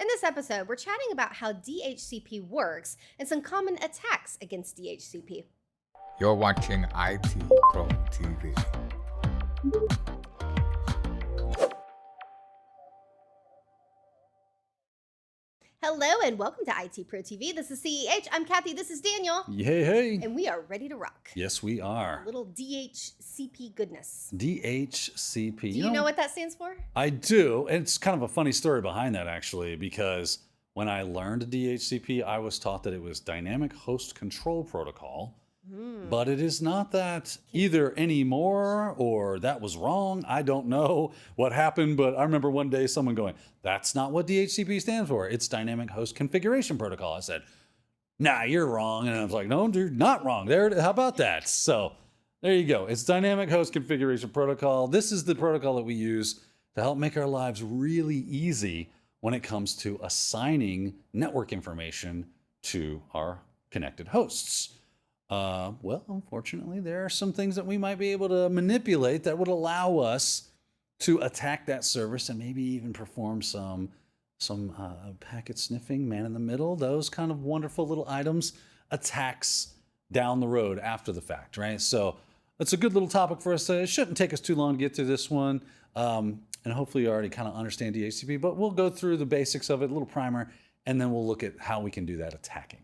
In this episode, we're chatting about how DHCP works and some common attacks against DHCP. You're watching IT Pro TV. Hello and welcome to IT Pro TV. This is CEH. I'm Kathy. This is Daniel. Hey. And we are ready to rock. Yes, we are. A little DHCP goodness. DHCP. Do you know what that stands for? I do. And it's kind of a funny story behind that, actually, because when I learned DHCP, I was taught that it was Dynamic Host Control Protocol. But it is not that either anymore, or that was wrong. I don't know what happened, but I remember one day someone going, that's not what DHCP stands for. It's Dynamic Host Configuration Protocol. I said, nah, you're wrong. And I was like, no, dude, not wrong. How about that? So there you go. It's Dynamic Host Configuration Protocol. This is the protocol that we use to help make our lives really easy when it comes to assigning network information to our connected hosts. Well, unfortunately, there are some things that we might be able to manipulate that would allow us to attack that service and maybe even perform some packet sniffing, man in the middle, those kind of wonderful little items, attacks down the road after the fact, right? So it's a good little topic for us. It shouldn't take us too long to get through this one. And hopefully you already kind of understand DHCP, but we'll go through the basics of it, a little primer, and then we'll look at how we can do that attacking.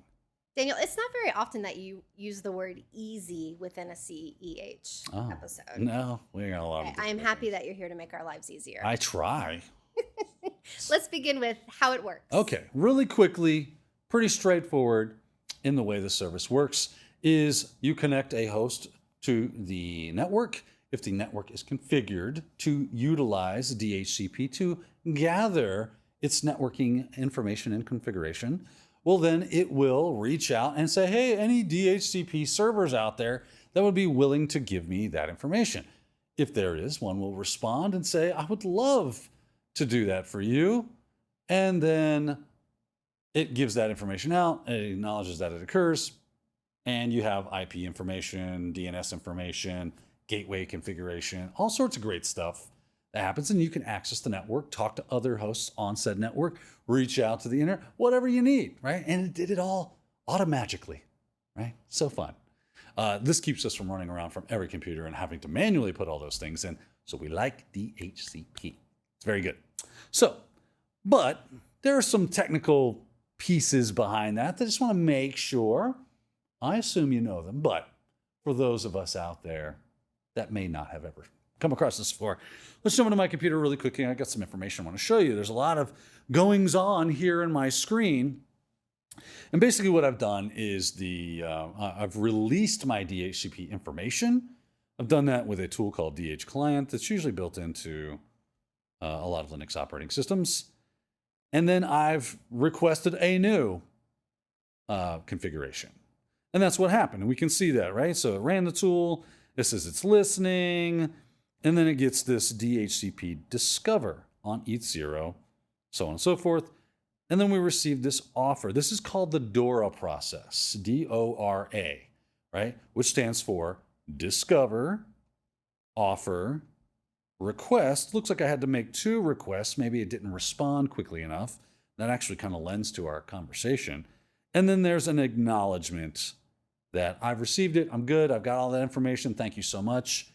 Daniel, it's not very often that you use the word easy within a CEH episode. No, we got a lot of I'm happy that you're here to make our lives easier. I try. Let's begin with how it works. Okay, really quickly, pretty straightforward in the way the service works is you connect a host to the network. If the network is configured to utilize DHCP to gather its networking information and configuration, well, then it will reach out and say, hey, any DHCP servers out there that would be willing to give me that information. If there is, one will respond and say, I would love to do that for you. And then it gives that information out, it acknowledges that it occurs, and you have IP information, DNS information, gateway configuration, all sorts of great stuff that happens, and you can access the network, talk to other hosts on said network, reach out to the internet, whatever you need, right? And it did it all automagically, right? So fun. This keeps us from running around from every computer and having to manually put all those things in. So we like DHCP. It's very good. So, but there are some technical pieces behind that I just want to make sure. I assume you know them, but for those of us out there that may not have ever come across this before, let's jump into my computer really quickly. I got some information I want to show you. There's a lot of goings on here in my screen. And basically what I've done is I've released my DHCP information. I've done that with a tool called DH Client that's usually built into a lot of Linux operating systems. And then I've requested a new configuration. And that's what happened. And we can see that, right? So it ran the tool. It says it's listening. And then it gets this DHCP discover on ETH0, so on and so forth. And then we received this offer. This is called the DORA process, D-O-R-A, right? Which stands for discover, offer, request. Looks like I had to make 2 requests. Maybe it didn't respond quickly enough. That actually kind of lends to our conversation. And then there's an acknowledgement that I've received it. I'm good. I've got all that information. Thank you so much.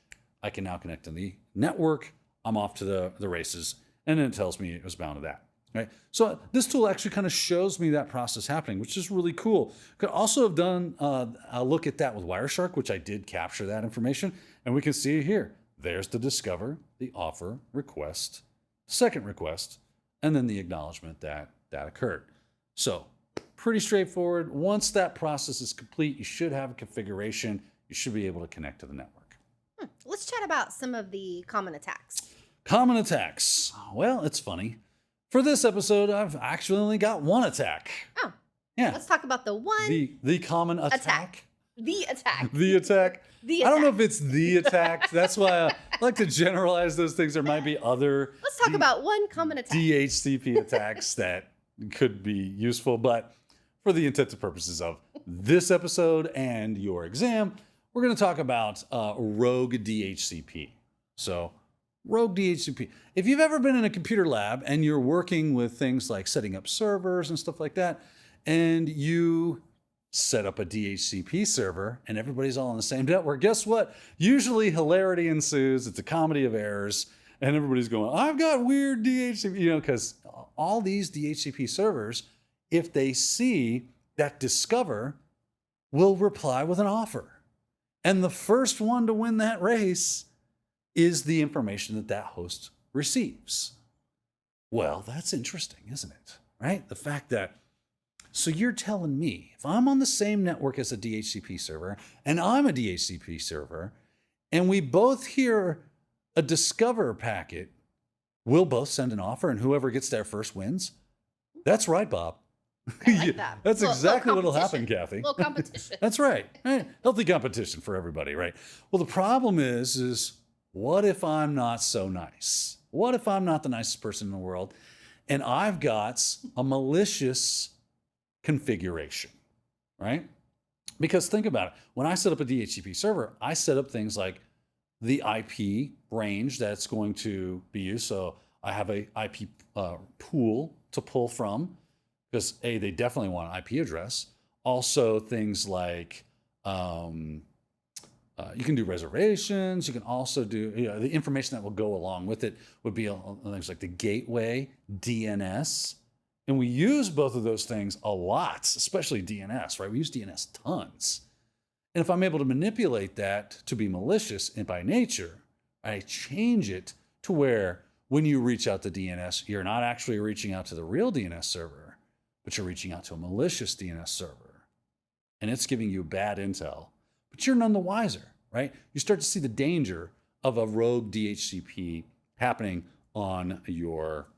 I can now connect to the network. I'm off to the races. And then it tells me it was bound to that. Right? So this tool actually kind of shows me that process happening, which is really cool. Could also have done a look at that with Wireshark, which I did capture that information. And we can see here. There's the discover, the offer, request, second request, and then the acknowledgement that occurred. So pretty straightforward. Once that process is complete, you should have a configuration. You should be able to connect to the network. Let's chat about some of the common attacks. Common attacks. Well, it's funny. For this episode, I've actually only got one attack. Oh. Yeah. Let's talk about the one. The common attack. The attack. The attack. The I don't know if it's the attack. That's why I like to generalize those things. There might be other. Let's talk about one common attack. DHCP attacks that could be useful, but for the intents and purposes of this episode and your exam, we're going to talk about rogue DHCP. So Rogue DHCP. If you've ever been in a computer lab and you're working with things like setting up servers and stuff like that, and you set up a DHCP server and everybody's all on the same network, guess what? Usually hilarity ensues. It's a comedy of errors and everybody's going, I've got weird DHCP, because all these DHCP servers, if they see that Discover, will reply with an offer. And the first one to win that race is the information that host receives. Well, that's interesting, isn't it? Right? The fact that, so you're telling me, if I'm on the same network as a DHCP server, and I'm a DHCP server, and we both hear a Discover packet, we'll both send an offer, and whoever gets there first wins? That's right, Bob. I like that. That's exactly what'll happen, Kathy. Little competition. That's right. Healthy competition for everybody, right? Well, the problem is what if I'm not so nice? What if I'm not the nicest person in the world and I've got a malicious configuration, right? Because think about it. When I set up a DHCP server, I set up things like the IP range that's going to be used. So I have a IP pool to pull from because they definitely want an IP address. Also things like you can do reservations. You can also do, the information that will go along with it would be things like the gateway, DNS. And we use both of those things a lot, especially DNS, right? We use DNS tons. And if I'm able to manipulate that to be malicious and by nature, I change it to where when you reach out to DNS, you're not actually reaching out to the real DNS server, but you're reaching out to a malicious DNS server. And it's giving you bad intel, but you're none the wiser, right? You start to see the danger of a rogue DHCP happening on your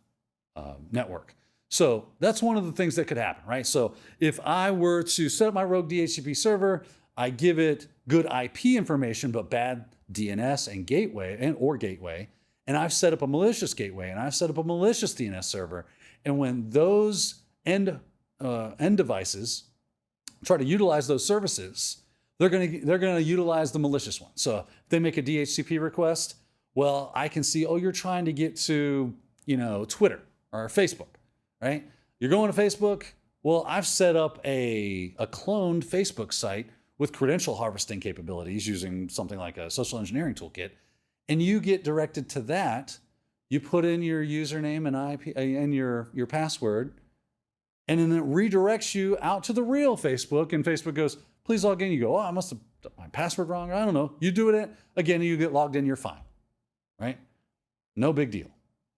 network. So that's one of the things that could happen, right? So if I were to set up my rogue DHCP server, I give it good IP information, but bad DNS and gateway or gateway, and I've set up a malicious gateway and I've set up a malicious DNS server. And when those end devices try to utilize those services, they're going to utilize the malicious one. So if they make a DHCP request, well, I can see, oh, you're trying to get to, Twitter or Facebook, right? You're going to Facebook. Well, I've set up a cloned Facebook site with credential harvesting capabilities using something like a social engineering toolkit, and you get directed to that. You put in your username and IP and your password, and then it redirects you out to the real Facebook, and Facebook goes, please log in. You go, oh, I must have done my password wrong. I don't know. You do it again, you get logged in, you're fine, right? No big deal.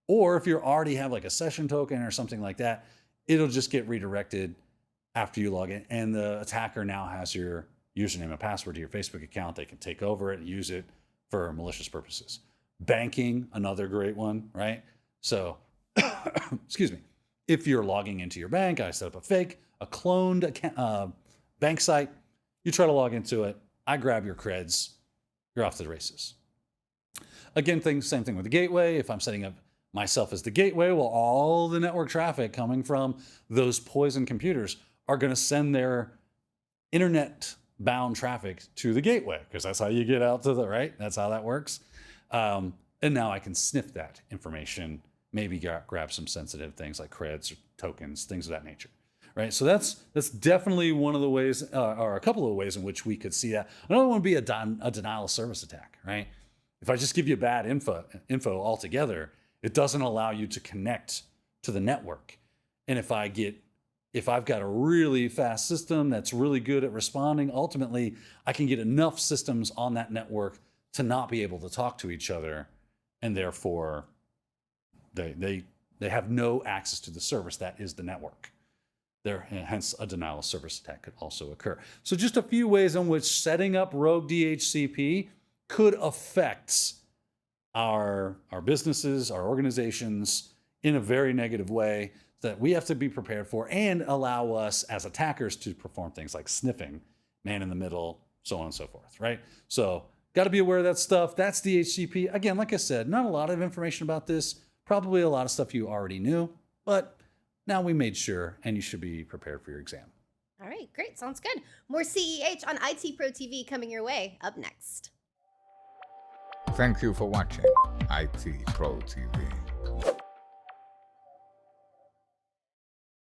Or if you already have like a session token or something like that, it'll just get redirected after you log in, and the attacker now has your username and password to your Facebook account. They can take over it and use it for malicious purposes. Banking, another great one, right? So, excuse me. If you're logging into your bank, I set up a cloned account, bank site. You try to log into it. I grab your creds. You're off to the races. Again, same thing with the gateway. If I'm setting up myself as the gateway, well, all the network traffic coming from those poison computers are going to send their internet-bound traffic to the gateway, because that's how you get out to right? That's how that works. And now I can sniff that information, maybe grab some sensitive things like creds or tokens, things of that nature, right? So that's definitely one of the ways, or a couple of ways in which we could see that. Another one would be a denial of service attack, right? If I just give you bad info altogether, it doesn't allow you to connect to the network. And if I've got a really fast system that's really good at responding, ultimately I can get enough systems on that network to not be able to talk to each other, and therefore they have no access to the service that is the network. Hence a denial of service attack could also occur. So just a few ways in which setting up rogue DHCP could affect our businesses, our organizations in a very negative way that we have to be prepared for, and allow us as attackers to perform things like sniffing, man in the middle, so on and so forth, right? So got to be aware of that stuff. That's DHCP. Again, like I said, not a lot of information about this, probably a lot of stuff you already knew, but now we made sure, and you should be prepared for your exam. All right, great. Sounds good. More CEH on IT Pro TV coming your way up next. Thank you for watching IT Pro TV.